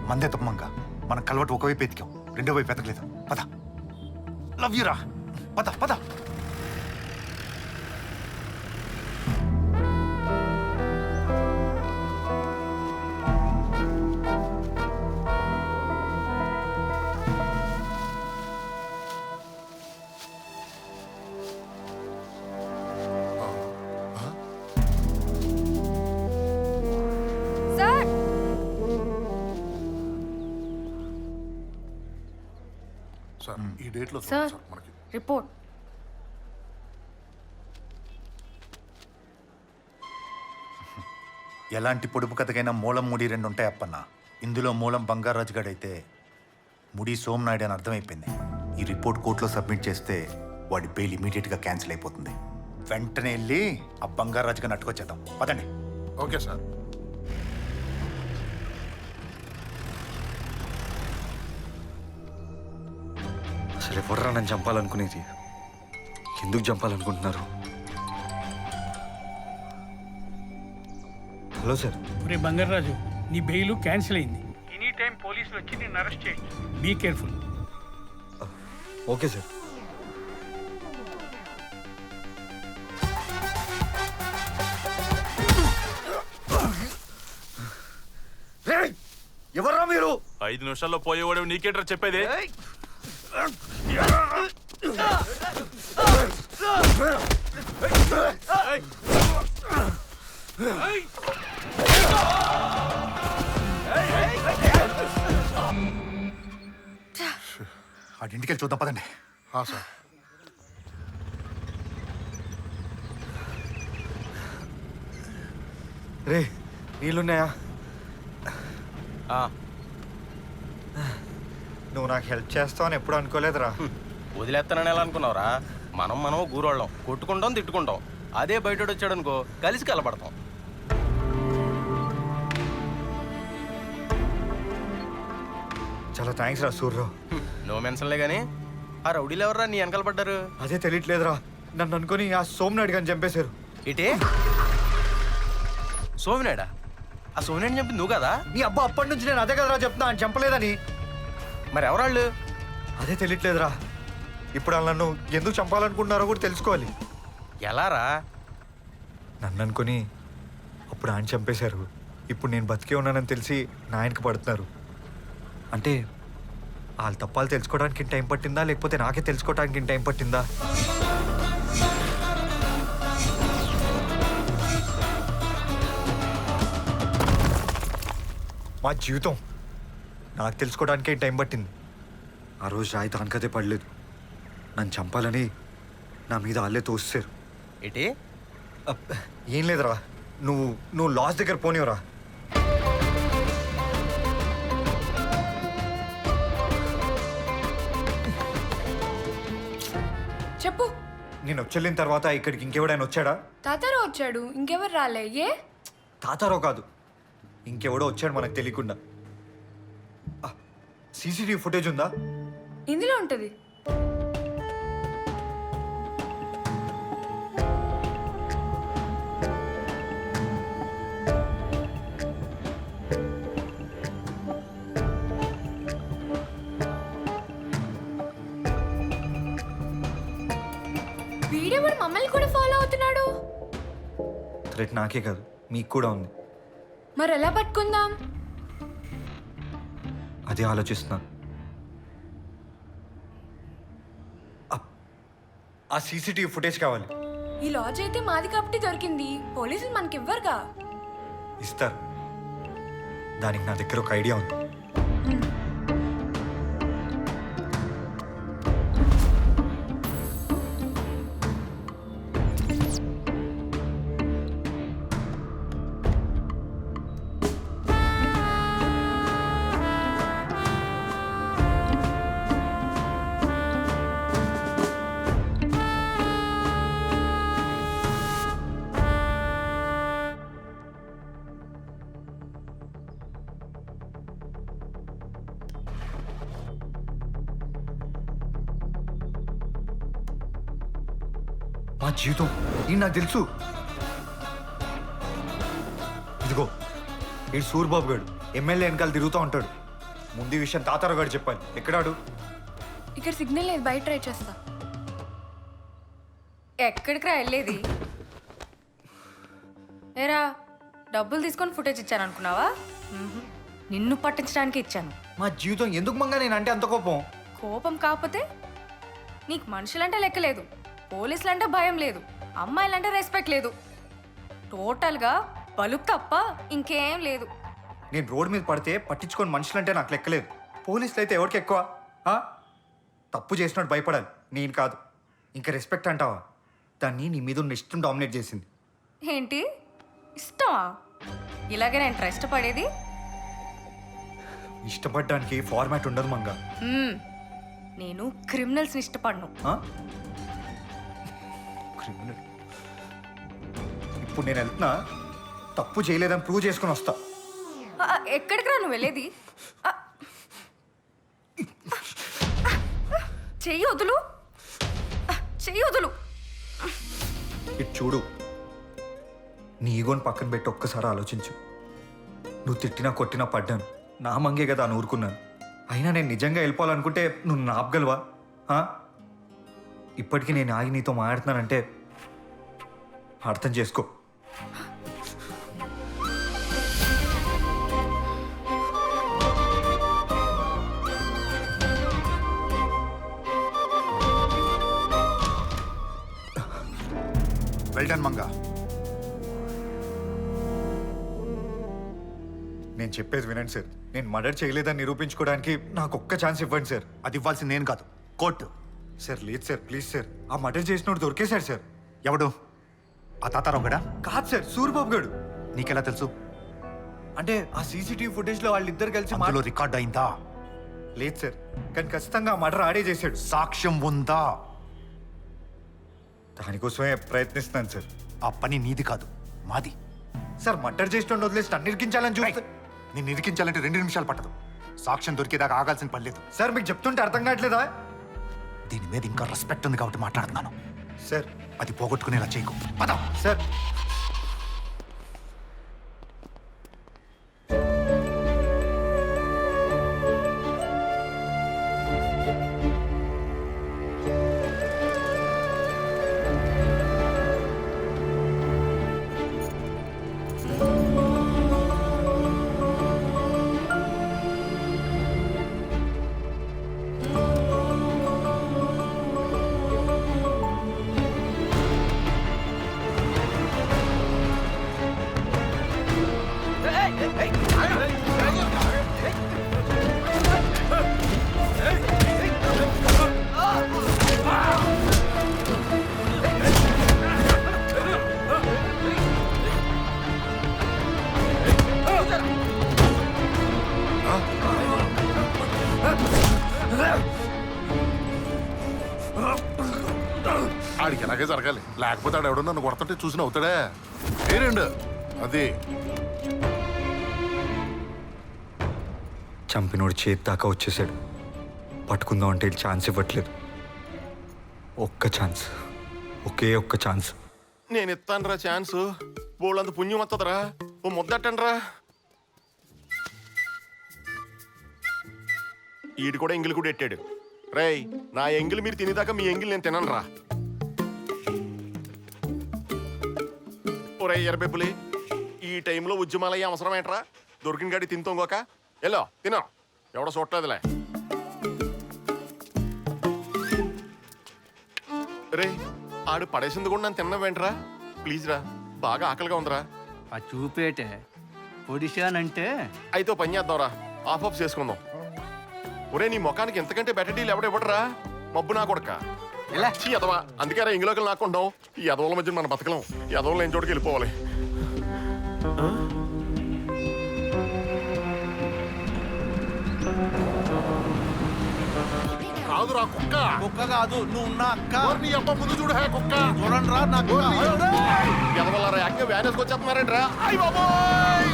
మందే తప్పమంగా మనం కలవటు ఒకవైపు ఎతికాం, రెండో వైపు ఎతకలేదు. పద, లవ్ యూ రా, పద పద. సార్ ఈ డేట్లో సార్ మనకి రిపోర్ట్. ఎలాంటి పొడుపు కథకైనా మూలం ముడి రెండు ఉంటాయి అప్పన్న. ఇందులో మూలం బంగారాజు గడైతే ముడి సోమనాయుడు అని అర్థమైపోయింది. ఈ రిపోర్ట్ కోర్టులో సబ్మిట్ చేస్తే వాడి బెయిల్ ఇమీడియట్గా క్యాన్సిల్ అయిపోతుంది. వెంటనే వెళ్ళి ఆ బంగారాజుగా నట్టుకొచ్చేద్దాం. పదండి. Okay sir. అసలు ఎవర్రా నన్ను చంపాలనుకునేది? ఎందుకు చంపాలనుకుంటున్నారు? Hello sir. ఒరే బంగారాజు, నీ బెయిల్ క్యాన్సిల్ అయింది. ఎనీ టైం పోలీసులు వచ్చి నిన్ను అరెస్ట్ చేయొచ్చు. Be careful. Okay sir. ఎవర్రా మీరు? 5 నిమిషాల్లో పోయేవాడు నీకేంట్రా చెప్పేది? వాడింటికి వెళ్ళి చూద్దాం, పదండి. సార్ రే, నీళ్ళున్నాయా? నువ్వు నాకు హెల్ప్ చేస్తావని ఎప్పుడు అనుకోలేదురా. వదిలేస్తానని ఎలా అనుకున్నావురా? మనం గూరోళ్ళం, కొట్టుకుంటాం తిట్టుకుంటాం. అదే బయట వచ్చాడు అనుకో, కలిసి కలపడతాం. చాలా థ్యాంక్స్ రా సూర్రావు. నో మెన్షన్లే కానీ ఆ రౌడీలు ఎవర్రా నీ వెనకాల పడ్డారు? అదే తెలియట్లేదురా. నన్ను అనుకుని ఆ సోమనాయుడు గారిని చంపేశారు. ఇటే సోమినాడా? ఆ సోమినాయుడు చంపి నువ్వు కదా? నీ అబ్బా, అప్పటి నుంచి నేను అదే కదరా చెప్తున్నా, ఆయన చంపలేదని. మరి ఎవరాళ్ళు? అదే తెలియట్లేదురా. ఇప్పుడు వాళ్ళు నన్ను ఎందుకు చంపాలనుకుంటున్నారో కూడా తెలుసుకోవాలి. ఎలారా? నన్ను అనుకుని అప్పుడు ఆయన చంపేశారు. ఇప్పుడు నేను బతికే ఉన్నానని తెలిసి నా ఆయనకి పడుతున్నారు. అంటే వాళ్ళ తప్పాలు తెలుసుకోవడానికి టైం పట్టిందా, లేకపోతే నాకే తెలుసుకోవడానికి టైం పట్టిందా? మా జీవితం నాకు తెలుసుకోవడానికే టైం పట్టింది. ఆ రోజు రాయి దానికదే పడలేదు. నన్ను చంపాలని నా మీద వాళ్ళే తోస్తారు. ఇటే ఏం లేదురా, నువ్వు లాస్ దగ్గర పోనివరా. చెప్పు. నేను వచ్చేళ్ళిన తర్వాత ఇక్కడికి ఇంకెవడైనా వచ్చాడా? తాతారో వచ్చాడు, ఇంకెవరు రాలే. ఏ తాతారో కాదు, ఇంకెవడో వచ్చాడు మనకు తెలియకుండా. సీసీటీవీ ఫుటేజ్ ఉందా? ఇందులో ఉంటది. వీడెవడు మమ్మల్ని కూడా ఫాలో అవుతున్నాడు? థ్రెట్ నాకే కాదు, మీకు కూడా ఉంది. మరి ఎలా పట్టుకుందాం? అదే ఆలోచిస్తున్నాను. ఆ సీసీటీవీ ఫుటేజ్ కావాలి. ఈ లాడ్జ్ అయితే మాది కాబట్టి దొరికింది. పోలీసులు మనకి ఇవ్వరుగా. ఇస్తారు. దానికి నా దగ్గర ఒక ఐడియా ఉంది. మా జీవితం నేను నాకు తెలుసు. ఇదిగో ఈ సూర్బాబు గారు ఎమ్మెల్యే వెనకాల తిరుగుతూ ఉంటాడు. ముందు ఈ విషయం తాతారావు గారు చెప్పాలి. ఎక్కడాడు? ఇక్కడ సిగ్నల్ లేదు, బయట ట్రై చేస్తా. ఎక్కడికి రా వెళ్ళేది? ఏరా, డబ్బులు తీసుకొని ఫుటేజ్ ఇచ్చాను అనుకున్నావా? నిన్ను పట్టించడానికి ఇచ్చాను. మా జీవితం ఎందుకు మంగా నేను అంటే అంత కోపం? కోపం కాకపోతే నీకు మనుషులంటే లెక్క లేదు, పోలీసులంటే భయం లేదు, అమ్మాయిలంటే రెస్పెక్ట్ లేదు. టోటల్గా బలుపు తప్ప ఇంకేం లేదు. నేను రోడ్డు మీద పడితే పట్టించుకొని మనుషులంటే నాకు లెక్కలేదు. పోలీసులు అయితే ఎవరికి ఎక్కువ? ఆ? తప్పు చేసినట్టు భయపడాలి, నేను కాదు. ఇంకా రెస్పెక్ట్ అంటావా? దాన్ని నీ మీద ఉన్న ఇష్టం డామినేట్ చేసింది. ఏంటి ఇష్టమా? ఇలాగే నేను ఇష్టపడేది. ఇష్టపడడానికి ఫార్మాట్ ఉండదు మంగా. నేను క్రిమినల్స్ని ఇష్టపడను. క్రిమినల్? ఇప్పుడు నేను వెళ్తున్నా, తప్పు చేయలేదని ప్రూవ్ చేసుకుని వస్తా. ఎక్కడికి రా నువ్వు వెళ్ళేది? చెయ్యి వదులు, చెయ్యి వదులు. ఇటు చూడు, నీ ఈగోని పక్కన పెట్టి ఒక్కసారి ఆలోచించు. నువ్వు తిట్టినా కొట్టినా పడ్డాను, నా మంగే కదా అని ఊరుకున్నాను. అయినా నేను నిజంగా వెళ్ళిపోవాలనుకుంటే నువ్వు నా ఆపగలవా? ఇప్పటికీ నేను ఆగి నీతో మాట్లాడుతున్నానంటే అర్థం చేసుకో. వెల్డన్ మంగా. నేను చెప్పేది వినండి సార్. నేను మర్డర్ చేయలేదని నిరూపించుకోవడానికి నాకు ఒక్క ఛాన్స్ ఇవ్వండి సార్. అది ఇవ్వాల్సింది నేను కాదు, కోర్టు. సార్ లేదు సార్, ప్లీజ్ సార్. ఆ మర్డర్ చేసినోడు దొరికేశాడు సార్. ఎవడు? ఆ తాతారావు గడా? కాదు సార్, సూరిబాబు గారు. నీకెలా తెలుసు? అంటే ఆ సీసీటీవీ ఫుటేజ్లో వాళ్ళిద్దరు కలిసి అందులో రికార్డ్ అయిందా? లేదు సార్, కానీ ఖచ్చితంగా ఆ మర్డర్ ఆడే చేశాడు. సాక్ష్యం ఉందా? దానికోసమే ప్రయత్నిస్తున్నాను సార్. ఆ పని నీది కాదు, మాది. సార్ మర్డర్ చేసిన వదిలేసి నన్ను ఇరికించాలని చూస్తే నేను ఇరికించాలంటే 2 నిమిషాలు పట్టదు. సాక్ష్యం దొరికేదాకా ఆగాల్సిన పని లేదు. సార్ మీకు చెప్తుంటే అర్థం కావట్లేదా? దీని మీద ఇంకా రెస్పెక్ట్ ఉంది కాబట్టి మాట్లాడుతున్నాను. సార్ అది పోగొట్టుకునేలా చేయకు. పద. సార్ ఆడికి ఎలాగే జరగాలి, లేకపోతే ఆడు ఎవడో నన్ను కొడుతుంటే చూసి అవుతాడే. ఏరండు అది చంపినోడు చేతి దాకా వచ్చేసాడు. పట్టుకుందాం అంటే ఛాన్స్ ఇవ్వట్లేదు. ఒక్క ఛాన్స్, ఒకే ఒక్క ఛాన్స్. నేను ఇస్తానురా ఛాన్స్. బోళ్ళంత పుణ్యం వస్తుందిరా, ఓ ముద్దట్టండ్రా. ఈడు కూడా ఎంగిల్ కూడా ఎట్టాడు. రేయ్, నా ఎంగిల్ మీరు తినేదాకా మీ ఎంగిల్ నేను తినను రా. ఒరే ఎర్రబెబ్బులి, ఈ టైంలో ఉద్యమాలయ్యే అవసరం ఏంట్రా? దొరికిన గాడి తింతోంగోక ఎల్లో తినో, ఎవడో చూడలేదులే. రే, ఆడు పడేసింది కూడా నన్ను తిన్నవేంట్రా? ప్లీజ్ రా, బాగా ఆకలిగా ఉందిరా. ఆ చూపేటే పొడిశానంటే అయితే ఓ పని చేద్దాంరా, ఆఫ్ చేసుకుందాం. ఒరే, నీ ముఖానికి ఎంతకంటే బెటర్ డీల్ ఎవడెవడరా? మబ్బు నా కొడక ఎదవా. అందుకే రా ఇంగ్లోకి నాకుంటాం. ఈ ఎదవల మధ్య మన బతకలం. ఈ ఎదవలు ఏం చోటుకి వెళ్ళిపోవాలి. కాదురా కుక్క. కుక్క కాదు, నువ్వు నా అక్క. ఓరి నీ అబ్బ ముందు చూడు, హే కుక్క. చూడండి రా, నా ఓరి నీ కుక్క. అబ్బ. ఎదవల ర్యాక్గా వ్యానేసుకొచ్చేస్తున్నారేంట్రా? అయ్య బాబోయ్.